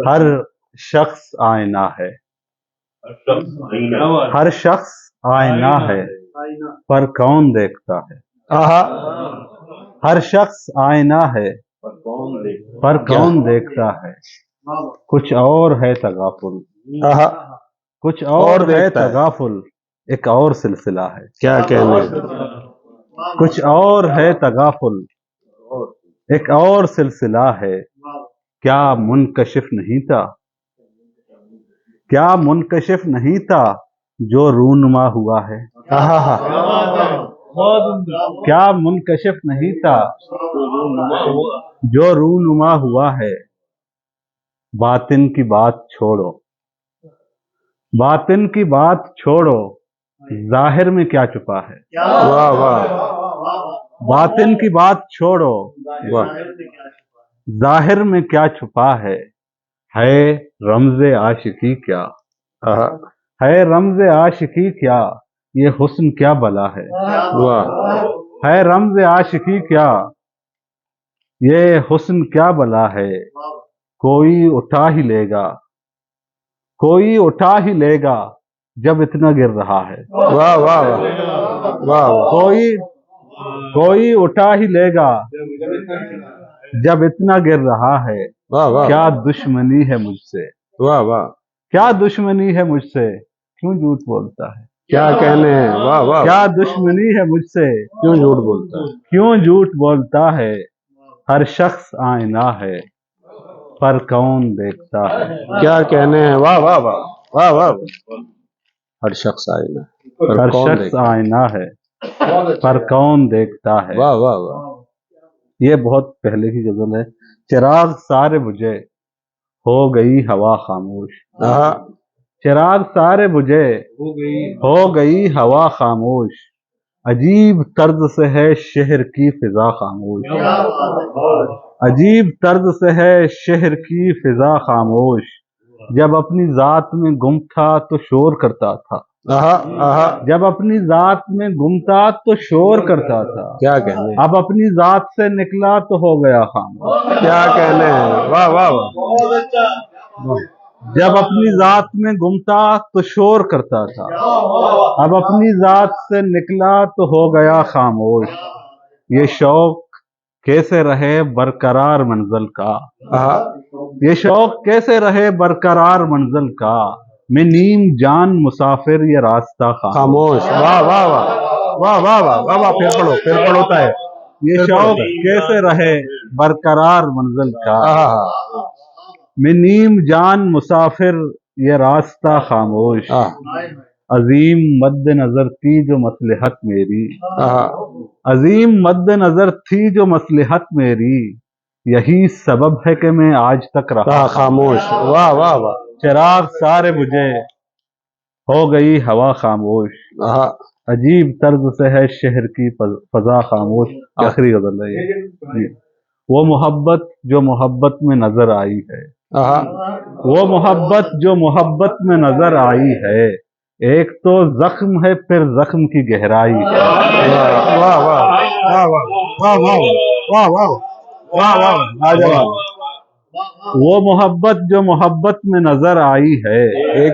ہر شخص آئینہ ہے، ہر شخص آئینہ ہے، پر کون دیکھتا ہے؟ ہر شخص آئینہ ہے، پر کون دیکھتا ہے؟ کچھ اور ہے تغافل، کچھ اور ہے تغافل، ایک اور سلسلہ ہے۔ کیا کہنے؟ کچھ اور ہے تغافل، ایک اور سلسلہ ہے۔ کیا منکشف نہیں تھا، کیا منکشف نہیں تھا جو رونما ہوا ہے؟ کیا منکشف نہیں تھا جو رونما ہوا ہے؟ باطن کی بات چھوڑو، باطن کی بات چھوڑو، ظاہر میں کیا چھپا ہے؟ واہ واہ باطن کی بات چھوڑو، واہ، ظاہر میں کیا چھپا ہے؟ رمز عاشقی کیا ہے، رمز عاشقی کیا، یہ حسن کیا بلا ہے؟ واہ، ہے رمز عاشقی کیا، یہ حسن کیا بلا ہے؟ کوئی اٹھا ہی لے گا، کوئی اٹھا ہی لے گا جب اتنا گر رہا ہے۔ واہ واہ واہ، کوئی اٹھا ہی لے گا جب اتنا گر رہا ہے۔ واہ واہ، کیا دشمنی ہے مجھ سے، واہ واہ، کیا دشمنی ہے مجھ سے، کیوں جھوٹ بولتا ہے؟ کیا کہنے ہیں؟ واہ واہ، کیا دشمنی ہے مجھ سے، کیوں جھوٹ بولتا ہے؟ کیوں جھوٹ بولتا ہے؟ ہر شخص آئینہ ہے، پر کون دیکھتا ہے؟ کیا کہنے ہیں؟ واہ واہ واہ واہ واہ، ہر شخص آئینہ پر ہر کون شخص دیکھتا ہے؟ آئینہ ہے، پر کون دیکھتا ہے؟ واہ واہ واہ، یہ بہت پہلے کی غزل ہے۔ چراغ سارے بجھے، ہو گئی ہوا خاموش، چراغ سارے بجھے، ہو گئی ہوا خاموش، عجیب طرز سے ہے شہر کی فضا خاموش، عجیب طرز سے ہے شہر کی فضا خاموش، جب اپنی ذات میں گم تھا تو شور کرتا تھا، جب اپنی ذات میں گم تھا تو شور کرتا تھا، کیا کہنے؟ اب اپنی ذات سے نکلا تو ہو گیا خاموش، کیا کہنے ہیں؟ واہ واہ واہ، جب اپنی ذات میں گم تھا تو شور کرتا تھا، اب اپنی ذات سے نکلا تو ہو گیا خاموش، یہ شوق کیسے رہے برقرار منزل کا، یہ شوق کیسے رہے برقرار منزل کا، میں نیم جان مسافر یہ راستہ خاموش، واہ واہ واہ واہ واہ واہ واہ واہ، پھر پڑھوتا ہے، یہ شوق کیسے رہے برقرار منزل کا، میں نیم جان مسافر یہ راستہ خاموش، عظیم مد نظر تھی جو مصلحت میری، عظیم مد نظر تھی جو مصلحت میری، یہی سبب ہے کہ میں آج تک رہا خاموش، واہ واہ واہ، چراغ سارے بجھے، ہو گئی ہوا خاموش، عجیب طرز سے ہے شہر کی فضا خاموش۔ آخری غزل ہے یہ جی۔ وہ محبت جو محبت میں نظر آئی ہے، وہ محبت جو محبت میں نظر آئی ہے، ایک تو زخم ہے پھر زخم کی گہرائی ہے۔ واہ واہ واہ واہ واہ واہ واہ واہ، وہ محبت جو محبت میں نظر آئی ہے، ایک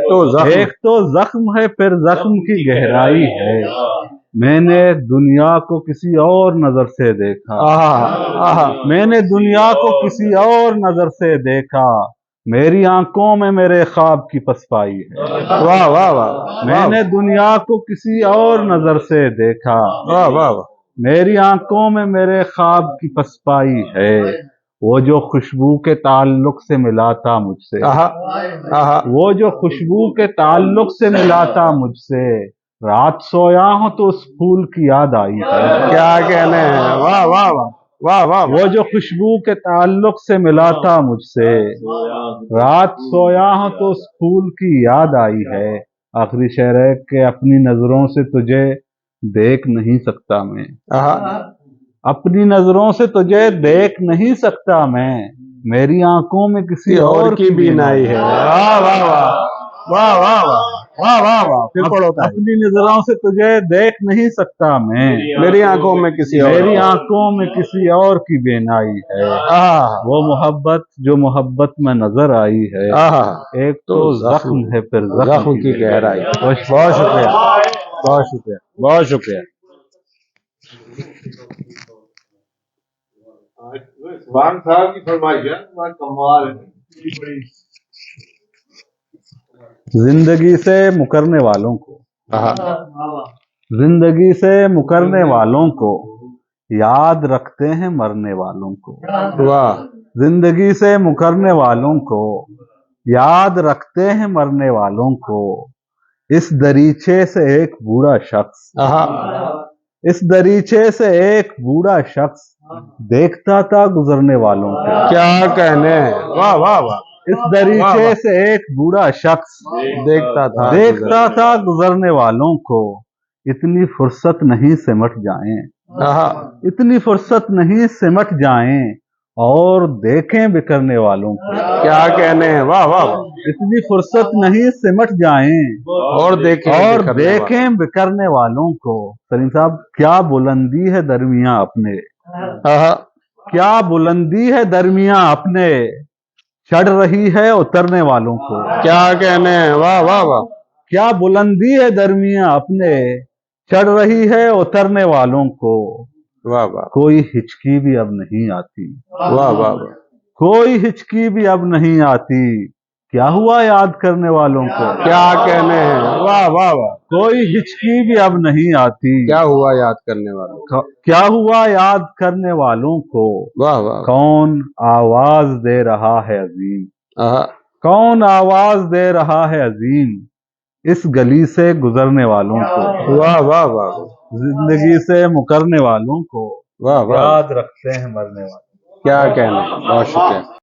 تو زخم ہے پھر زخم کی گہرائی ہے، میں نے دنیا کو کسی اور نظر سے دیکھا، میں نے دنیا کو کسی اور نظر سے دیکھا، میری آنکھوں میں میرے خواب کی پسپائی ہے۔ واہ واہ واہ، میں نے دنیا کو کسی اور نظر سے دیکھا، واہ واہ واہ، میری آنکھوں میں میرے خواب کی پسپائی ہے، وہ جو خوشبو کے تعلق سے ملا تھا مجھ سے، وہ جو خوشبو کے تعلق سے ملا تھا مجھ سے، رات سویا ہوں تو اس پھول کی یاد آئی ہے۔ کیا کہنے ہیں؟ واہ واہ واہ واہ واہ، وہ جو خوشبو کے تعلق سے ملا تھا مجھ سے، رات سویا ہوں تو اس پھول کی یاد آئی ہے۔ آخری شعر ہے کہ اپنی نظروں سے تجھے دیکھ نہیں سکتا میں، اپنی نظروں سے تجھے دیکھ نہیں سکتا میں، میری آنکھوں میں کسی اور کی بینائی ہے۔ واہ واہ واہ واہ واہ واہ واہ واہ واہ پھر پڑھو تاریخ اپنی نظروں سے تجھے دیکھ نہیں سکتا میں، میری آنکھوں میں کسی اور میری آنکھوں میں کسی اور کی بینائی ہے، وہ محبت جو محبت میں نظر آئی ہے، ایک تو زخم ہے پھر زخم کی گہرائی. بہت شکریہ، بہت شکریہ، بہت شکریہ. سبحان صاحب کی فرمائش ہے، کمال ہے. زندگی سے مکرنے والوں کو، زندگی سے مکرنے والوں کو یاد رکھتے ہیں مرنے والوں کو، واہ زندگی سے مکرنے والوں کو یاد رکھتے ہیں مرنے والوں کو. اس دریچے سے ایک بوڑھا شخص، اس دریچے سے ایک بوڑھا شخص دیکھتا تھا گزرنے والوں کو. کیا کہنے ہیں، واہ واہ واہ. اس دریچے سے ایک بوڑھا شخص دیکھتا تھا گزرنے والوں کو. اتنی فرصت نہیں سمٹ جائیں، اتنی فرصت نہیں سمٹ جائیں اور دیکھیں بکھرنے والوں کو. کیا کہنے ہیں، واہ واہ واہ. اتنی فرصت نہیں سمٹ جائیں اور دیکھیں بکھرنے والوں کو. سلیم صاحب، کیا بلندی ہے درمیاں اپنے، کیا بلندی ہے درمیاں اپنے، چڑھ رہی ہے اترنے والوں کو. کیا کہنے ہیں، واہ واہ واہ. کیا بلندی ہے درمیاں اپنے، چڑھ رہی ہے اترنے والوں کو. واہ واہ کوئی ہچکی بھی اب نہیں آتی، واہ واہ واہ. کوئی ہچکی بھی اب نہیں آتی. کیا ہوا یاد کرنے والوں کو، کیا کہنے ہیں، واہ واہ واہ. کوئی ہچکی بھی اب نہیں آتی. کیا ہوا یاد کرنے والوں، کیا ہوا یاد کرنے والوں کو. واہ واہ. کون آواز دے رہا ہے عظیم، کون آواز دے رہا ہے عظیم اس گلی سے گزرنے والوں کو. واہ واہ واہ. زندگی سے مکرنے والوں کو واہ واہ. یاد رکھتے ہیں مرنے والوں کو. کیا کہنے ہیں، بہت شکریہ.